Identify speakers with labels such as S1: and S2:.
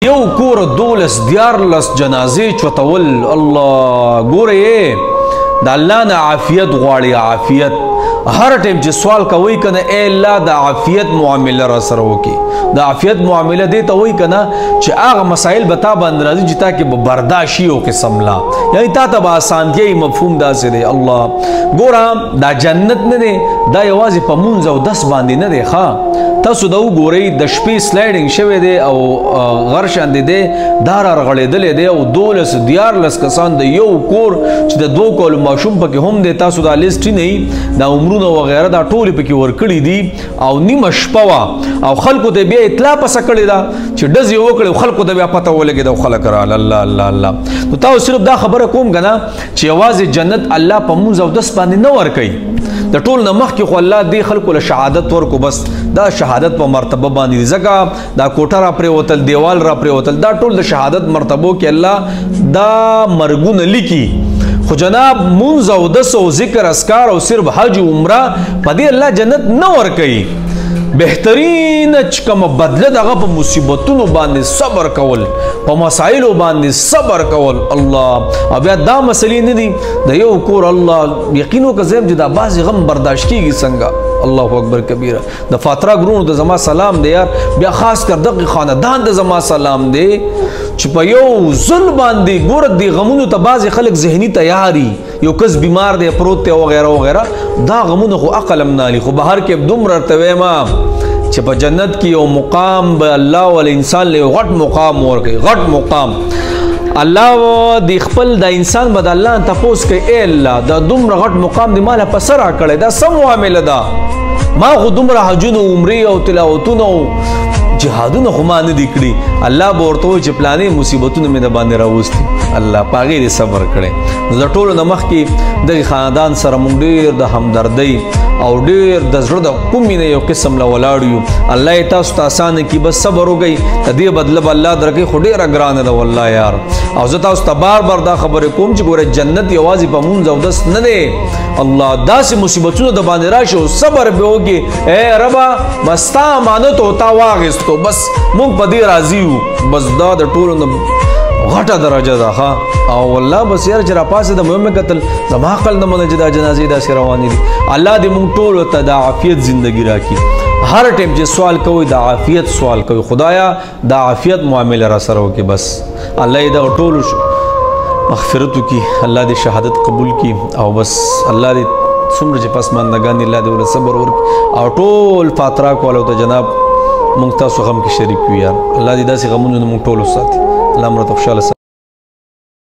S1: یو کور دولس دیارلس جنازې چوتول الله ګوره د الله نه عافیت غواړي عافیت هر ټیم چې سوال کوي کنه اے الله د عافیت معامله را سره وکي د عافیت معامله دی ته وای کنه چې هغه مسائل بتا باندې راځي چې تا کې برداشت یو قسم لا یعنی تا ته به اسانتي مفهوم داسې دی الله ګوره دا جنت نه دی دا یوازې په مونځ او دس باندې نه دی ښا تاسو دا وګورئ د شپې سلایډینګ شوی دی او غر شاندې دی دا رغړېدلی دی او 12 کسان د یو کور چې د 2 کالو ماشوم پکې هم دی تاسو دا لیست نه دا عمرونه وغیره دا ټولې پکې ورکړي دي او نیمه شپه وه او خلکو ته بیا اطلاع پسه کړې ده چې ډز یې وکړې خلکو ته بیا پته ولګېده او خلک راغله الله الله الله نو تاسو صرف دا خبره کوم که نه چې یوازې جنت الله په مونځ او دس باندې نه ورکوي د ټول نه مخکې خو الله دې خلکو له شهادت ورکو بس دا شهادت په مرتبه باندې ځکه دا کوټه را پرېوتل دیوال را پرېوتل دا ټول د شهادت مرتبو کې الله دا مرګونه لیکي خو جناب مونځ او دس او ذکر اسکار او صرف حج او عمره په دې الله جنت نه ورکوي بهترین چې کومه بدله دغه په مصیبتونو باندې صبر کول په مسایلو باندې صبر کول الله او بیا دا مسلې نه دي د یو کور الله یقین وکړم چې دا بعضې غم برداشت کیږي څنګه الله اکبر کبیره د فاترا ګرونو د زما سلام دی یار بیا خاص کر دغه خاندان د زما سلام دی چې په یو ځل باندې ګوره دې غمونو ته بعضې خلک ذهني تیاري یو کس بیمار دی پروت دی وغیره وغیره دا غمونه خو عقل هم نالي خو بهر کې دومره ورته وایم چې په جنت کې یو مقام به الله ول انسان له غټ مقام ورکوي غټ مقام الله د خپل د انسان به د الله نه تپوس کوي اے الله دا دومره غټ مقام دی ماله په سر راکړی دا څه معامله ده ما خو دومره حجونه عمرې او تلاوتونه او جهادونه خو ما نه دي کړي الله به ورته وایي چې پلانې مصیبتونه مې د باندې راوستي الله په هغې دې صبر کړی نو د ټولو نه مخکې دغې خاندان سره مونږ ډېر د همدردۍ او ډېر د زړه د کومې نه یو قسم له ولاړ یو الله یې تاسو ته اسانه کړي بس صبر وکړئ د دې بدله به الله درکوي خو ډېره ګرانه ده والله یار او زه تاسو ته بار بار دا خبرې کوم چې ګوره جنت یوازې په مونځ او دس نه دی الله داسې مصیبتونه د باندې راشي او صبر به وکړي ای ربه بس ستا امانت او تا واخېستو بس مونږ په دې راضي یو بس دا د ټولو نه غټه درجه ده ښه او والله بس یاره چې راپاسېدم ویې مې کتل زما عقل نه منه چې دا جنازې داسې روانې دي الله دې مونږ ټولو ته د عافیت زندګي راکړي هر ټیم چې سوال کوئ د عافیت سوال کوئ خدایا د عافیت معامله را سره وکړي بس الله یې دغه ټولو مغفرت وکړي الله دې شهادت قبول کړي او بس الله دې څومره چې پسماندګان الله دې ورله صبر ورکړي او ټول فاتراک والو ته جناب مونږ تاسو غم کې شریک وي یار الله دې داسې غمونو نه مونږ ټول وساتي الله مو راته خوشحاله